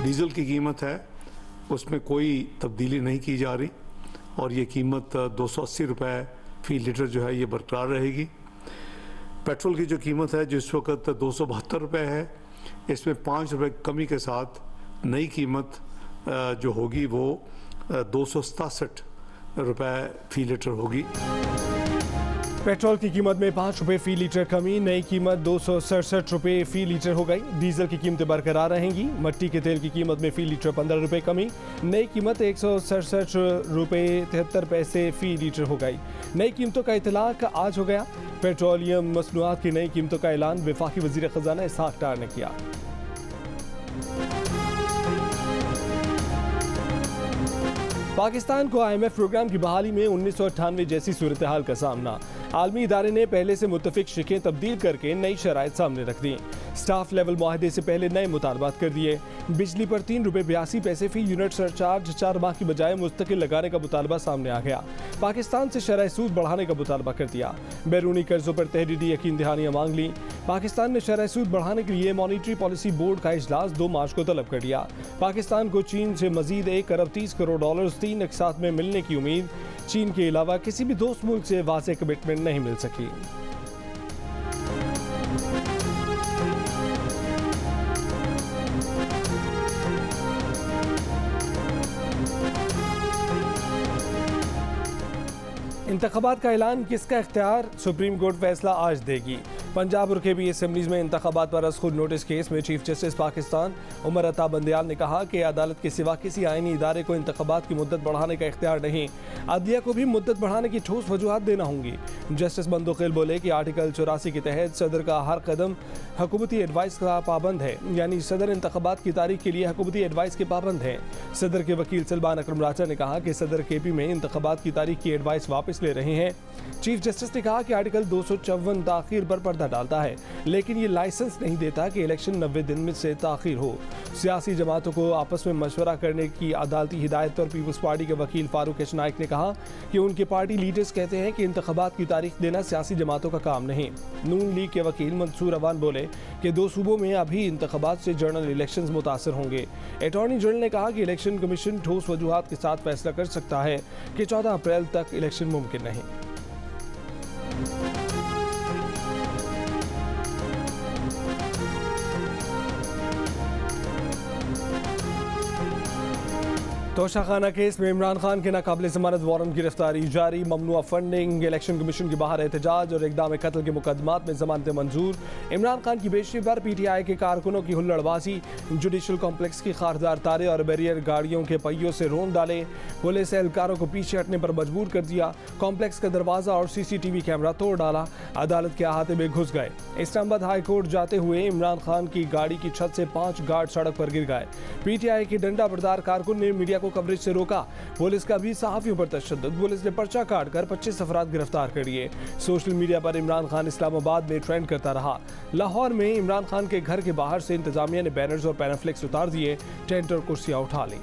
Diesel की कीमत है उसमें कोई तब्दीली नहीं की जा रही और ये कीमत 280 रुपये फ़ी लीटर जो है ये बरकरार रहेगी। पेट्रोल की जो कीमत है जो इस वक्त 272 रुपये है, इसमें 5 रुपये कमी के साथ नई कीमत जो होगी वो 267 रुपये फ़ी लीटर होगी। पेट्रोल की कीमत में 5 रुपये फ़ी लीटर कमी, नई कीमत 267 रुपये फ़ी लीटर हो गई। डीजल की कीमतें बरकरार रहेंगी। मट्टी के तेल की कीमत में फ़ी लीटर 15 रुपये कमी, नई कीमत 167 रुपये 73 पैसे फ़ी लीटर हो गई। नई कीमतों का इतलाक आज हो गया। पेट्रोलियम मसनूआत की नई कीमतों का ऐलान वफाकी वज़ीर ख़ज़ाना इसहाक़ डार ने किया। पाकिस्तान को IMF प्रोग्राम की बहाली में 1998 जैसी सूरत हाल का सामना। आलमी इदारे ने पहले से मुत्तफिक शिकें तब्दील करके नई शराइत सामने रख दी। स्टाफ लेवल मुआहदे से पहले नए मुतालबात कर दिए। बिजली पर 3 रुपये 82 पैसे फ़ी यूनिट सरचार्ज 4 माह की बजाय मुस्तकिल लगाने का मुतालबा सामने आ गया। पाकिस्तान से शरह सूद बढ़ाने का मुतालबा कर दिया। बैरूनी कर्जों पर तहरीरी यकीन दहानियाँ मांग ली। पाकिस्तान ने शरह सूद बढ़ाने के लिए मॉनिटरी पॉलिसी बोर्ड का इजलास 2 मार्च को तलब कर दिया। पाकिस्तान को चीन से मजीद 1 अरब 30 करोड़ डॉलर 3 अक़सात में मिलने की उम्मीद। चीन के अलावा किसी भी दोस्त मुल्क से वाज़ेह कमिटमेंट नहीं मिल सकी। इंतखाबात का ऐलान किसका इख्तियार, सुप्रीम कोर्ट फैसला आज देगी। पंजाब और KB असम्बलीज़ में इंतखाबात पर खुद नोटिस केस में चीफ जस्टिस पाकिस्तान उमर अता बंदयाल ने कहा कि अदालत के सिवा किसी आईनी इदारे को इंतखाबात की मुद्दत बढ़ाने का इख्तियार नहीं। अदलिया को भी मुद्दत बढ़ाने की ठोस वजूहात देना होंगी। जस्टिस बंदोखिल बोले कि आर्टिकल 84 के तहत सदर का हर कदम हुकूमती एडवाइस का पाबंद है, यानी सदर इंतखाबात की तारीख के लिए हुकूमती एडवाइस के पाबंद है। सदर के वकील सलमान अकरम राजा ने कहा कि सदर KP में इंतखाबात की तारीख की एडवाइस वापस ले रहे हैं। चीफ जस्टिस ने कहा कि आर्टिकल 254 ताखीर पर पर्दा डालता है, लेकिन ये लाइसेंस नहीं देता कि इलेक्शन 90 दिन में से ताखीर हो। सियासी जमातों को आपस में मशवरा करने की अदालती हिदायत पर पीपल्स पार्टी के वकील फारूक एच नाइक ने कहा कि उनके पार्टी लीडर्स कहते हैं कि इंतखाबात की तारीख देना सियासी जमातों का काम नहीं। नून लीग के वकील मंसूर अवान बोले कि 2 सूबों में अभी इंतखाबात से जनरल इलेक्शन मुतासर होंगे। अटॉर्नी जनरल ने कहा कि इलेक्शन कमीशन ठोस वजूहात के साथ फैसला कर सकता है कि 14 अप्रैल तक इलेक्शन मुमकिन नहीं। तोशाखाना केस में इमरान खान के नाकाबिल ज़मानत वारंट गिरफ्तारी जारी। ममनुआ फंडिंग, इलेक्शन कमीशन के बाहर एहतजाज और इक़दाम कत्ल के मुकदमात में जमानतें मंजूर। इमरान खान की बेशरी पर PTI के कारकुनों की हुल्लड़बाजी। जुडिशल कॉम्प्लेक्स की खारदार तारे और बैरियर गाड़ियों के पहियों से रोन डाले। पुलिस एहलकारों को पीछे हटने पर मजबूर कर दिया। कॉम्प्लेक्स का दरवाज़ा और CCTV कैमरा तोड़ डाला। अदालत के अहाते में घुस गए। इस्लामाबाद हाई कोर्ट जाते हुए इमरान खान की गाड़ी की छत से 5 गार्ड सड़क पर गिर गए। PTI के डंडा बरदार कारकुन ने मीडिया कवरेज से रोका। पुलिस का भी सहाफियों पर तशद्दुद। पुलिस ने पर्चा काट कर 25 अफराद गिरफ्तार कर लिए। सोशल मीडिया पर इमरान खान इस्लामाबाद में ट्रेंड करता रहा। लाहौर में इमरान खान के घर के बाहर से इंतजामिया ने बैनर्स और पैनाफ्लेक्स उतार दिए, टेंट और कुर्सियां उठा ली।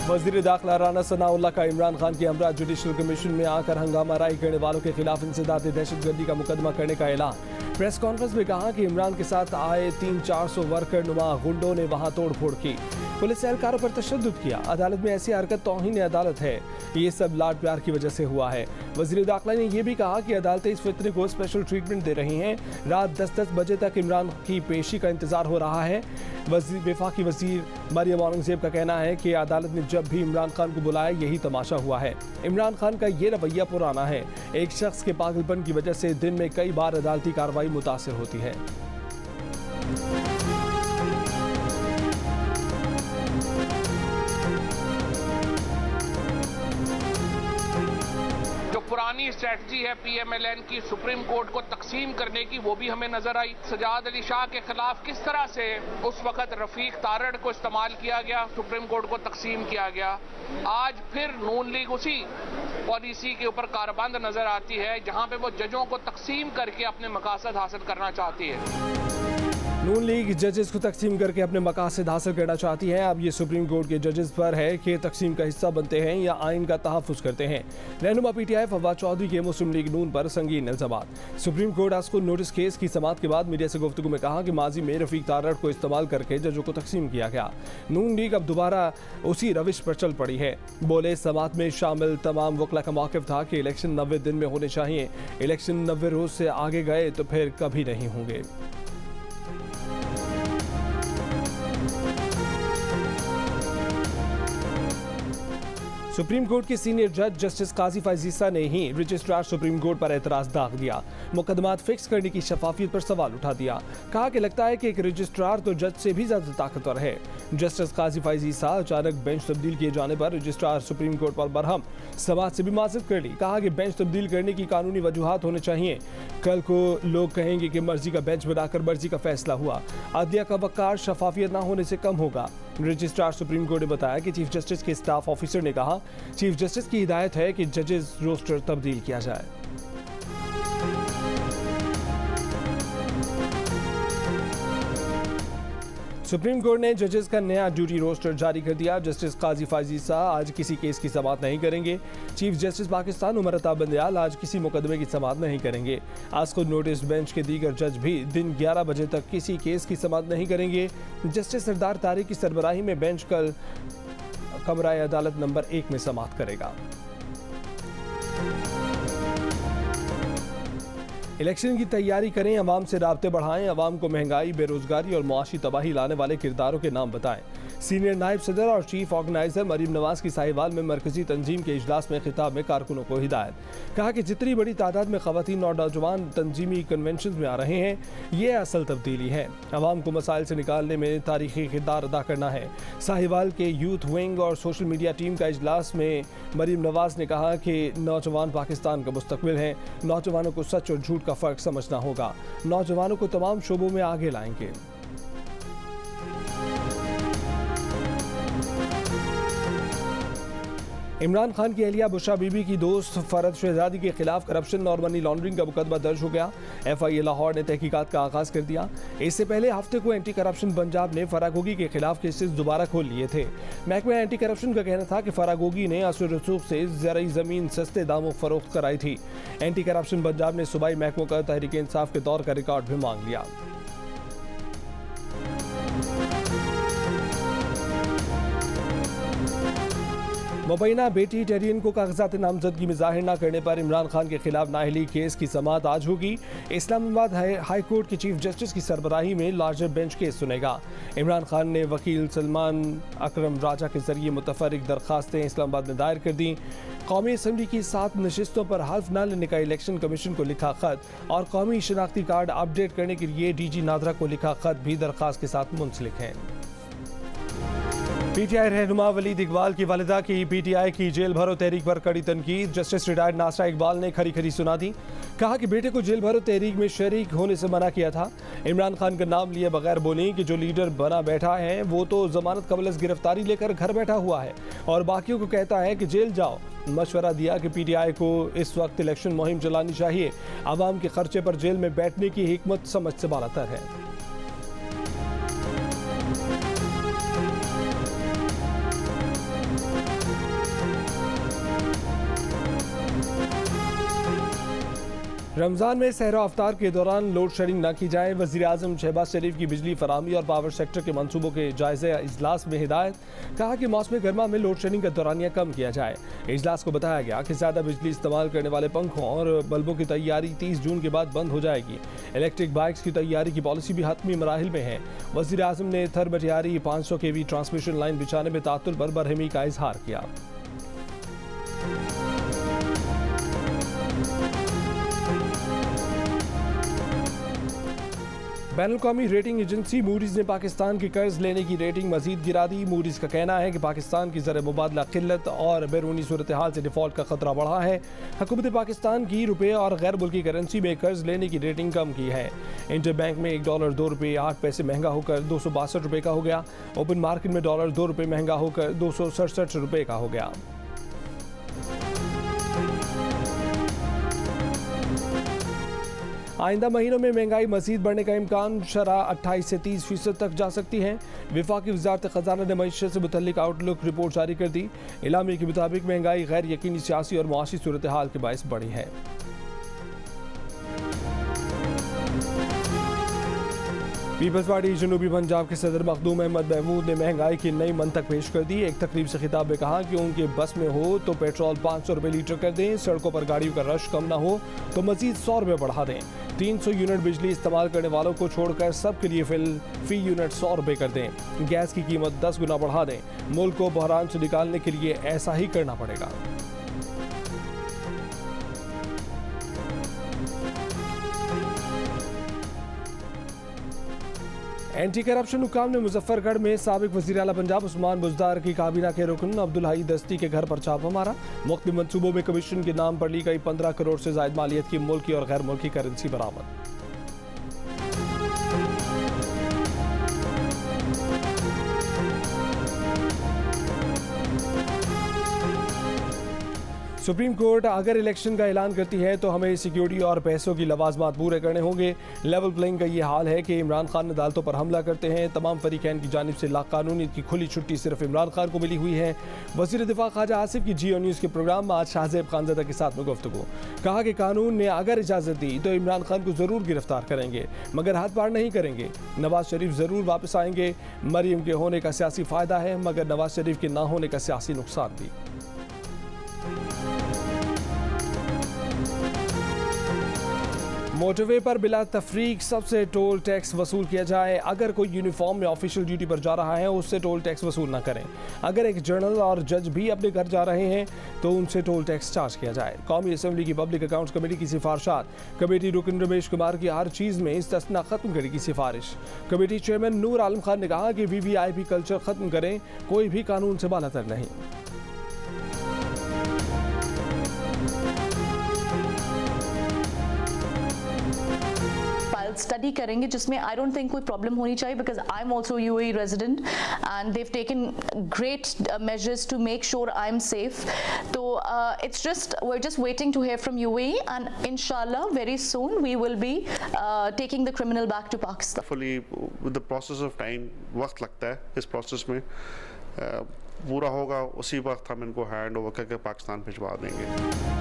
वज़ीर दाखिला राना सनाउल्लाह का इमरान खान की हमरा जुडिशल कमीशन में आकर हंगामा राई करने वालों के खिलाफ इंसदाद दहशतगर्दी का मुकदमा करने का ऐलान। प्रेस कॉन्फ्रेंस में कहा कि इमरान के साथ आए 300-400 वर्कर नुमा गुंडों ने वहां तोड़ फोड़ की। पुलिस एहलकारों पर तशद्दुद किया। अदालत में ऐसी हरकत तौहीन अदालत है। ये सब लाड प्यार की वजह से हुआ है। वज़ीर दाखिला ने यह भी कहा कि अदालतें इस फितरे को स्पेशल ट्रीटमेंट दे रही हैं। रात 10-10 बजे तक इमरान की पेशी का इंतजार हो रहा है। वफाकी वज़ीर मरियम औरंगज़ेब का कहना है कि अदालत ने जब भी इमरान खान को बुलाया यही तमाशा हुआ है। इमरान खान का ये रवैया पुराना है। एक शख्स के पागलपन की वजह से दिन में कई बार अदालती कार्रवाई मुतासिर होती है। पुरानी स्ट्रेटजी है PMLN की सुप्रीम कोर्ट को तकसीम करने की, वो भी हमें नजर आई। सजाद अली शाह के खिलाफ किस तरह से उस वक्त रफीक तारड़ को इस्तेमाल किया गया, सुप्रीम कोर्ट को तकसीम किया गया। आज फिर नून लीग उसी पॉलिसी के ऊपर कारबंद नजर आती है, जहां पे वो जजों को तकसीम करके अपने मकासद हासिल करना चाहती है। नून लीग जजेस को तकसीम करके अपने मकासद हासिल करना चाहती है। अब ये सुप्रीम कोर्ट के जजेस पर है कि तकसीम का हिस्सा बनते हैं या आइन का तहफ़्फ़ुज़ करते हैं। रहनुमा PTI फवाद चौधरी के मुस्लिम लीग नून पर संगीन इल्ज़ामात। सुप्रीम कोर्ट आस्को नोटिस केस की समाअत के बाद मीडिया से गुफ्तगू में कहा कि माजी में रफीक तारड़ को इस्तेमाल करके जजों को तकसीम किया गया। नून लीग अब दोबारा उसी रविश पर चल पड़ी है। बोले समाअत में शामिल तमाम वकला का मौक़िफ़ था कि इलेक्शन 90 दिन में होने चाहिए। इलेक्शन 90 रोज़ से आगे गए तो फिर कभी नहीं होंगे। सुप्रीम कोर्ट के सीनियर जज जस्टिस काजी फैज़ ईसा ने ही रजिस्ट्रार सुप्रीम कोर्ट पर एतराज़ दाग दिया। मुकदमात फिक्स करने की शफाफियत पर सवाल उठा दिया। कहा कि लगता है कि एक रजिस्ट्रार तो जज से भी ज्यादा ताकतवर है। जस्टिस काजी फैज़ ईसा अचानक बेंच तब्दील किए जाने पर रजिस्ट्रार सुप्रीम कोर्ट पर बरहम, समाज से भी माज़रत कर ली। कहा कि बेंच तब्दील करने की कानूनी वजूहात होने चाहिए। कल को लोग कहेंगे कि मर्जी का बेंच बनाकर मर्जी का फैसला हुआ। अदलिया का वक़ार शफाफियत न होने से कम होगा। रजिस्ट्रार सुप्रीम कोर्ट ने बताया कि चीफ जस्टिस के स्टाफ ऑफिसर ने कहा चीफ जस्टिस की हिदायत है कि जजेस रोस्टर तब्दील किया जाए। सुप्रीम कोर्ट ने जजेस का नया ड्यूटी रोस्टर जारी कर दिया। जस्टिस काजी फैज़ ईसा आज किसी केस की समाअत नहीं करेंगे। चीफ जस्टिस पाकिस्तान उमर अता बंदयाल आज किसी मुकदमे की समाअत नहीं करेंगे। आज को नोटिस बेंच के दीगर जज भी दिन 11 बजे तक किसी केस की समाअत नहीं करेंगे। जस्टिस सरदार तारिक की सरबराही में बेंच कल कमरा अदालत नंबर 1 में समाअत करेगा। इलेक्शन की तैयारी करें, अवाम से राब्ते बढ़ाएं, अवाम को महंगाई, बेरोजगारी और मुआशी तबाही लाने वाले किरदारों के नाम बताएं। सीनियर नायब सदर और चीफ ऑर्गेनाइजर मरीम नवाज की साहिवाल में मरकजी तंजीम के इजलास में खिताब में कारकुनों को हिदायत। कहा कि जितनी बड़ी तादाद में खवातीन और नौजवान तंजीमी कन्वेंशन में आ रहे हैं, ये असल तब्दीली है। अवाम को मसाइल से निकालने में तारीखी किरदार अदा करना है। साहिवाल के यूथ विंग और सोशल मीडिया टीम का इजलास में मरीम नवाज ने कहा कि नौजवान पाकिस्तान का मुस्तकबिल हैं। नौजवानों को सच और झूठ का फ़र्क समझना होगा। नौजवानों को तमाम शोबों में आगे लाएंगे। इमरान खान की अहलिया बुशरा बीबी की दोस्त फरद शहजादी के खिलाफ करप्शन और मनी लॉन्ड्रिंग का मुकदमा दर्ज हो गया। FIA लाहौर ने तहकीकात का आगाज कर दिया। इससे पहले हफ्ते को एंटी करप्शन पंजाब ने फरागोगी के खिलाफ केसेस दोबारा खोल लिए थे। महकमा एंटी करप्शन का कहना था कि फरागोगी ने असर रसूख से ज़रई ज़मीन सस्ते दामों फरोख्त कराई थी। एंटी करप्शन पंजाब ने सूबाई महकमों का तहरीक इंसाफ के दौर का रिकॉर्ड भी मांग लिया। मुबैना बेटी टेरियन को कागजात नामजदगी में जाहिर न करने पर इमरान खान के खिलाफ नाअहली केस की समाअत आज होगी। इस्लामाबाद हाई कोर्ट के चीफ जस्टिस की सरबराही में लार्जर बेंच केस सुनेगा। इमरान खान ने वकील सलमान अकरम राजा के जरिए मुतफर्रिक दरखास्तें इस्लामाबाद में दायर कर दी। कौमी असम्बली की 7 नशिस्तों पर हल्फ न लेने का इलेक्शन कमीशन को लिखा खत और कौमी शनाख्ती कार्ड अपडेट करने के लिए DG नादरा को लिखा खत भी दरखास्त के साथ मुंसलिक हैं। PTI रहनुमा वलीद इकबाल की वालिदा की PTI की जेल भरो तहरीक पर कड़ी तनकीद। जस्टिस रिटायर्ड नासरा इकबाल ने खरी खरी सुना दी। कहा कि बेटे को जेल भरो तहरीक में शरीक होने से मना किया था। इमरान खान का नाम लिए बगैर बोली कि जो लीडर बना बैठा है वो तो जमानत कबल गिरफ्तारी लेकर घर बैठा हुआ है और बाकियों को कहता है कि जेल जाओ। मशवरा दिया कि PTI को इस वक्त इलेक्शन मुहिम चलानी चाहिए। आवाम के खर्चे पर जेल में बैठने की हिकमत समझ से बालातर है। रमज़ान में सहरा अफ्तार के दौरान लोड शेडिंग न की जाए। वज़ीर-ए-आज़म शहबाज शरीफ की बिजली फराहमी और पावर सेक्टर के मंसूबों के जायज़े इजलास में हिदायत। कहा कि मौसम गर्मा में लोड शेडिंग का दौरानिया कम किया जाए। इजलास को बताया गया कि ज़्यादा बिजली इस्तेमाल करने वाले पंखों और बल्बों की तैयारी 30 जून के बाद बंद हो जाएगी। इलेक्ट्रिक बाइक्स की तैयारी की पॉलिसी भी हतमी मराहिल में है। वज़ीर-ए-आज़म ने थर बटियारी 500 kV ट्रांसमिशन लाइन बिछाने में तातुल पर बरहमी का इजहार किया। बैनुल-अक़वामी रेटिंग एजेंसी मूडीज़ ने पाकिस्तान के कर्ज लेने की रेटिंग मजीद गिरा दी। मूडीज़ का कहना है कि पाकिस्तान की ज़र मुबादला किल्लत और बैरूनी सूरत हाल से डिफ़ॉल्ट का खतरा बढ़ा है। हुकूमत पाकिस्तान की रुपये और गैर मुल्की करेंसी में कर्ज लेने की रेटिंग कम की है। इंटर बैंक में $1 2 रुपये 8 पैसे महंगा होकर 262 रुपये का हो गया। ओपन मार्केट में $2 2 रुपये महंगा होकर 267 रुपये का हो गया। आइंदा महीनों में महंगाई मज़ीद बढ़ने का इम्कान, शरह 28 से 30% तक जा सकती है। वफाकी वज़ारत ख़ज़ाना ने मईशत से मुतल्लिक आउटलुक रिपोर्ट जारी कर दी। इलामी के मुताबिक महंगाई गैर यकीनी सियासी और मुआशी सूरत हाल के बायस बढ़ी है। पीपल्स पार्टी जनूबी पंजाब के सदर मखदूम अहमद महमूद ने महंगाई की नई मंतक पेश कर दी। एक तकरीब से खिताब में कहा कि उनके बस में हो तो पेट्रोल 500 रुपये लीटर कर दें, सड़कों पर गाड़ियों का रश कम ना हो तो मजीद 100 रुपये बढ़ा दें, 300 यूनिट बिजली इस्तेमाल करने वालों को छोड़कर सब के लिए फी यूनिट 100 रुपये कर दें, गैस की कीमत 10 गुना बढ़ा दें। मुल्क को बहरान से निकालने के लिए ऐसा ही करना पड़ेगा। एंटी करप्शन हुकाम ने मुजफ्फरगढ़ में साबिक वज़ीर आला पंजाब उस्मान बुज़दार की काबीना के रुकन अब्दुल हई दस्ती के घर पर छापा मारा। मुख्तलिफ मंसूबों में कमीशन के नाम पर ली गई 15 करोड़ से ज़ायद मालियत की मुल्की और गैर मुल्की करेंसी बरामद। सुप्रीम कोर्ट अगर इलेक्शन का ऐलान करती है तो हमें सिक्योरिटी और पैसों की लवाजमात पूरे करने होंगे। लेवल प्लेइंग का ये हाल है कि इमरान खान अदालतों पर हमला करते हैं। तमाम फरीकैन की जानिब से लाकानूनीयत की खुली छुट्टी सिर्फ इमरान खान को मिली हुई है। वज़ीर दिफा ख्वाजा आसिफ की जियो न्यूज़ के प्रोग्राम में आज शाहज़ेब खानज़ादा के साथ में गुफ्तगू, कहा कि कानून ने अगर इजाज़त दी तो इमरान खान को ज़रूर गिरफ्तार करेंगे मगर हाथ पार नहीं करेंगे। नवाज शरीफ ज़रूर वापस आएंगे। मरीम के होने का सियासी फ़ायदा है मगर नवाज शरीफ के ना होने का सियासी नुकसान भी। मोटरवे पर बिला तफरीक सबसे टोल टैक्स वसूल किया जाए। अगर कोई यूनिफॉर्म में ऑफिशियल ड्यूटी पर जा रहा है उससे टोल टैक्स वसूल ना करें। अगर एक जनरल और जज भी अपने घर जा रहे हैं तो उनसे टोल टैक्स चार्ज किया जाए। कौमी असम्बली की पब्लिक अकाउंट्स कमेटी की सिफारिशात, कमेटी रुकन रमेश कुमार की हर चीज़ में इस्तिस्ना खत्म करने की सिफारिश। कमेटी चेयरमैन नूर आलम खान ने कहा कि VVIP कल्चर खत्म करें, कोई भी कानून से बालातर नहीं। स्टडी करेंगे जिसमें आई डोंट थिंक कोई प्रॉब्लम होनी चाहिए because I am also UAE resident and they've taken great measures to make sure I am safe. तो it's just we are just waiting to hear from UAE and इंशाल्लाह very soon we will be taking the criminal back to Pakistan. Fully with the process of time वक्त लगता है इस process में, पूरा होगा उसी वक्त हम इनको हैंड ओवर करके पाकिस्तान भिजवा देंगे।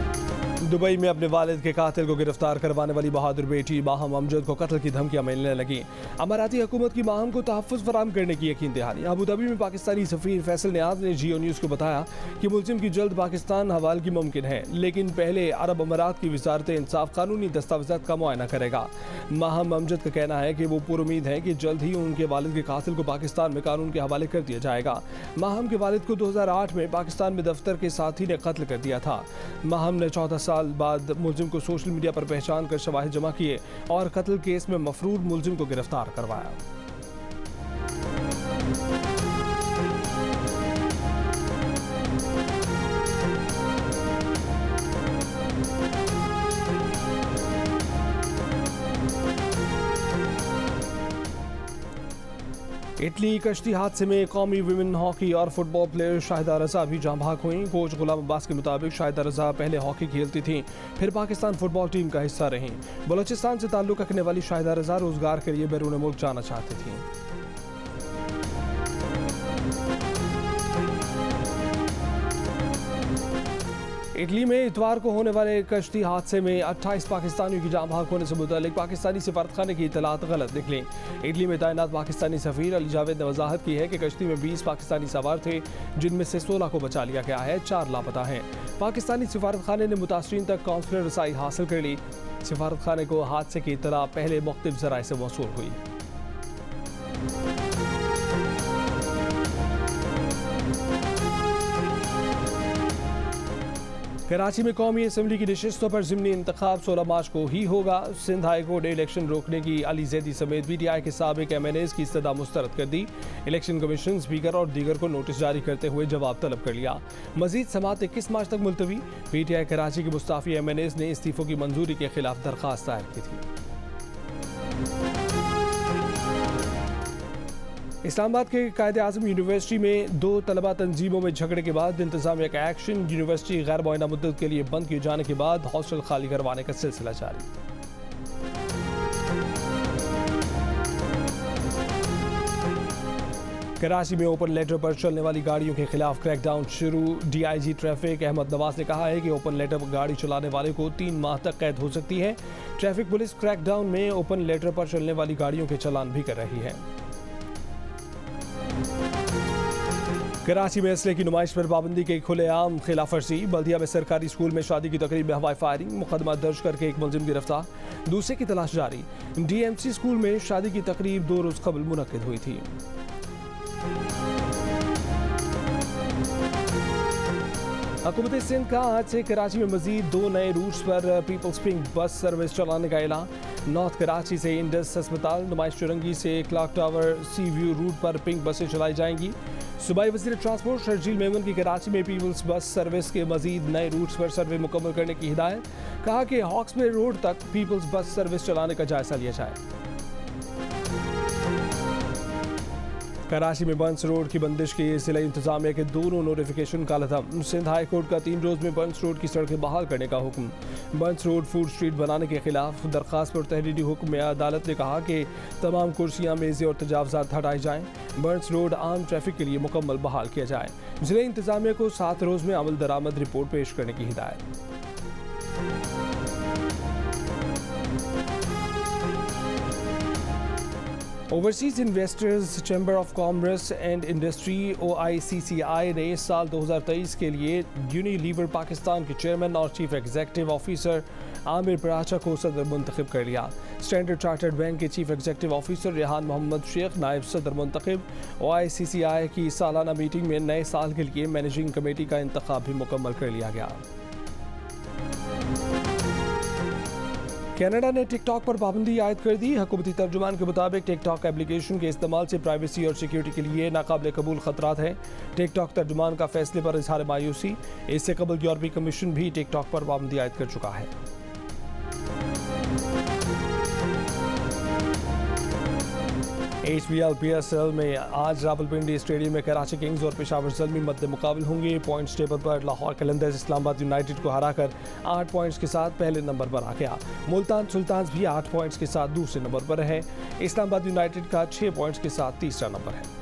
दुबई में अपने वालिद के कातिल को गिरफ्तार करवाने वाली बहादुर बेटी माहम अमजद को कत्ल की धमकियां मिलने लगी। अमाराती हुकूमत की माहम को तहफ़्फ़ुज़ फराहम करने की यकीन दहानी। अबू धाबी में पाकिस्तानी सफ़ीर फैसल नियाज़ ने जियो न्यूज़ को बताया कि मुल्ज़िम की जल्द पाकिस्तान हवालगी मुमकिन है लेकिन पहले अरब अमारात की वज़ारत इंसाफ कानूनी दस्तावेज़ात का मुआयना करेगा। माहम अमजद का कहना है कि वो पुरुमीद है कि जल्द ही उनके वालिद के कातिल को पाकिस्तान में कानून के हवाले कर दिया जाएगा। माहम के वालिद को 2008 में पाकिस्तान में दफ्तर के साथी ने कत्ल कर दिया था। माहम ने 14 साल बाद मुल्जिम को सोशल मीडिया पर पहचान कर शवाहिद जमा किए और कत्ल केस में मफरूर मुल्जिम को गिरफ्तार करवाया। इटली कश्ती हादसे में कौमी विमेन हॉकी और फुटबॉल प्लेयर शाहिदा रजा भी जाँ भाग हुई। कोच गुलाम अब्बास के मुताबिक शाहिदा रजा पहले हॉकी खेलती थीं, फिर पाकिस्तान फुटबॉल टीम का हिस्सा रहीं। बलोचिस्तान से ताल्लुक़ रखने वाली शाहिदा रजा रोजगार के लिए बैरून मुल्क जाना चाहती थीं। इटली में इतवार को होने वाले कश्ती हादसे में 28 पाकिस्तानियों की जाँ भाग होने से मुतालिक पाकिस्तानी सफारतखाने की इतलात गलत निकली। इटली में तैनात पाकिस्तानी सफ़ीर अली जावेद ने वजाहत की है कि कश्ती में 20 पाकिस्तानी सवार थे जिनमें से 16 को बचा लिया गया है, 4 लापता हैं। पाकिस्तानी सफारतखाने ने मुतासरीन तक काउंसलर रसाई हासिल कर ली। सफारतखाने को हादसे की इतला पहले मुख्तलिफ ज़राए से मौसूल हुई। कराची में कौमी असम्बली की नशिस्तों पर ज़िमनी इंतखाब 16 मार्च को ही होगा। सिंध हाई कोर्ट ने इलेक्शन रोकने की अली जैदी समेत PTI के साबिक MNAs की इस्तदा मुस्तरद कर दी। इलेक्शन कमीशन स्पीकर और दीगर को नोटिस जारी करते हुए जवाब तलब कर लिया। मजीद समाअत 21 मार्च तक मुलतवी। PTI कराची के मुस्ताफ़ी MNAs ने इस्तीफ़ों की मंजूरी के खिलाफ दरख्वास्त दायर की थी। इस्लामाबाद के कायदे आज़म यूनिवर्सिटी में 2 तलबा तंजीमों में झगड़े के बाद इंतजामिया का एक्शन। यूनिवर्सिटी गैर मुआयना मुद्दत के लिए बंद किए जाने के बाद हॉस्टल खाली करवाने का सिलसिला जारी। कराची में ओपन लेटर पर चलने वाली गाड़ियों के खिलाफ क्रैकडाउन शुरू। डीआईजी ट्रैफिक अहमद नवाज ने कहा है कि ओपन लेटर पर गाड़ी चलाने वाले को 3 माह तक कैद हो सकती है। ट्रैफिक पुलिस क्रैकडाउन में ओपन लेटर पर चलने वाली गाड़ियों के चालान भी कर रही है। कराची में असले की नुमाइश पर पाबंदी के खुलेआम खिलाफ वर्जी। बल्दिया में सरकारी स्कूल में शादी की तकरीब में हवाई फायरिंग, मुकदमा दर्ज करके एक मुलजिम गिरफ्तार, दूसरे की तलाश जारी। डीएमसी स्कूल में शादी की तकरीब 2 रोज कबल मुनक्किद हुई थी। हुकूमत सिंध का आज से कराची में मजीद 2 नए रूट्स पर पीपल्स पिंक बस सर्विस चलाने का ऐलान। नॉर्थ कराची से इंडस अस्पताल, नुमाइश चुरंगी से clock tower, sea view route पर पिंक बसें चलाई जाएंगी। सूबाई वज़ीर ट्रांसपोर्ट शर्जील मेमन की कराची में पीपल्स बस सर्विस के मजीद नए रूट्स पर सर्वे मुकम्मल करने की हिदायत। कहा कि हॉक्सबे रोड तक पीपल्स बस सर्विस चलाने का जायजा लिया जाए। कराची में बंस रोड की बंदिश के जिला इंतजामिया के दोनों नोटिफिकेशन कालअदम। सिंध हाई कोर्ट का 3 रोज में बंस रोड की सड़कें बहाल करने का हुक्म। बंस रोड फूड स्ट्रीट बनाने के खिलाफ दरखास्त पर तहरीरी हुक्म में अदालत ने कहा कि तमाम कुर्सियां, मेज़ें और तजावज़ात हटाए जाएं। बंस रोड आम ट्रैफिक के लिए मुकम्मल बहाल किया जाए। जिला इंतजामिया को 7 रोज में अमल दरामद रिपोर्ट पेश करने की हिदायत। Overseas investors chamber of commerce and industry OICCI ने साल 2023 के लिए यूनिलीवर पाकिस्तान के चेयरमैन और chief executive officer Aamir Paracha को सदर मुंतखब कर लिया। स्टैंडर्ड चार्टर्ड बैंक के chief executive officer Rehan Mohammad Sheikh नायब सदर मुंतखब। OICCI की सालाना मीटिंग में नए साल के लिए मैनेजिंग कमेटी का इंतखाब भी मुकम्मल कर लिया गया। कनाडा ने टिकटॉक पर पाबंदी आयद कर दी। हुकूमती तर्जुमान के मुताबिक टिकटॉक एप्लीकेशन के इस्तेमाल से प्राइवेसी और सिक्योरिटी के लिए नाकाबिल कबूल खतरात हैं। टिकटॉक तर्जुमान का फैसले पर इजहार मायूसी। इससे कबल यूरोपीय कमीशन भी टिकटॉक पर पाबंदी आयद कर चुका है। HBL PSL में आज रावलपिंडी स्टेडियम में कराची किंग्स और पेशावर ज़ल्मी मद्दे मुकाबल होंगे। पॉइंट्स टेबल पर लाहौर कलंदर्स इस्लामाबाद यूनाइटेड को हराकर 8 पॉइंट्स के साथ पहले नंबर पर आ गया। मुल्तान सुल्तान्स भी 8 पॉइंट्स के साथ दूसरे नंबर पर है। इस्लामाबाद यूनाइटेड का 6 पॉइंट्स के साथ तीसरा नंबर है।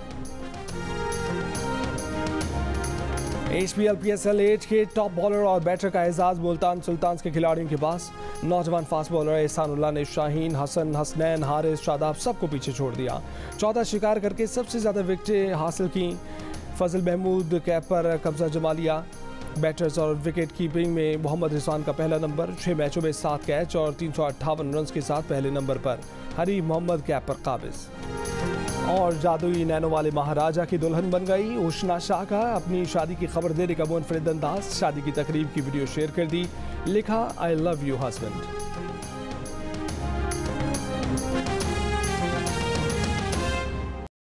HBL PSL 8 के टॉप बॉलर और बैटर का एजाज मुल्तान सुल्तान्स के खिलाड़ियों के पास। नौजवान फास्ट बॉलर एहसानुल्लाह ने शाहीन, हसन, हसनैन, हारिस, शादाब सबको पीछे छोड़ दिया। 14 शिकार करके सबसे ज़्यादा विकेटें हासिल की। फजल महमूद कैप पर कब्जा जमा लिया। बैटर्स और विकेट कीपिंग में मोहम्मद रिजवान का पहला नंबर, 6 मैचों में 7 कैच और 358 रन के साथ पहले नंबर पर। हरी मोहम्मद कैप पर काबिज। और जादुई नैनो वाले महाराजा की दुल्हन बन गई। उष्ना शाह का अपनी शादी की खबर देने का मुनफरिद अंदाज। शादी की तकरीब की वीडियो शेयर कर दी। लिखा, आई लव यू हस्बैंड।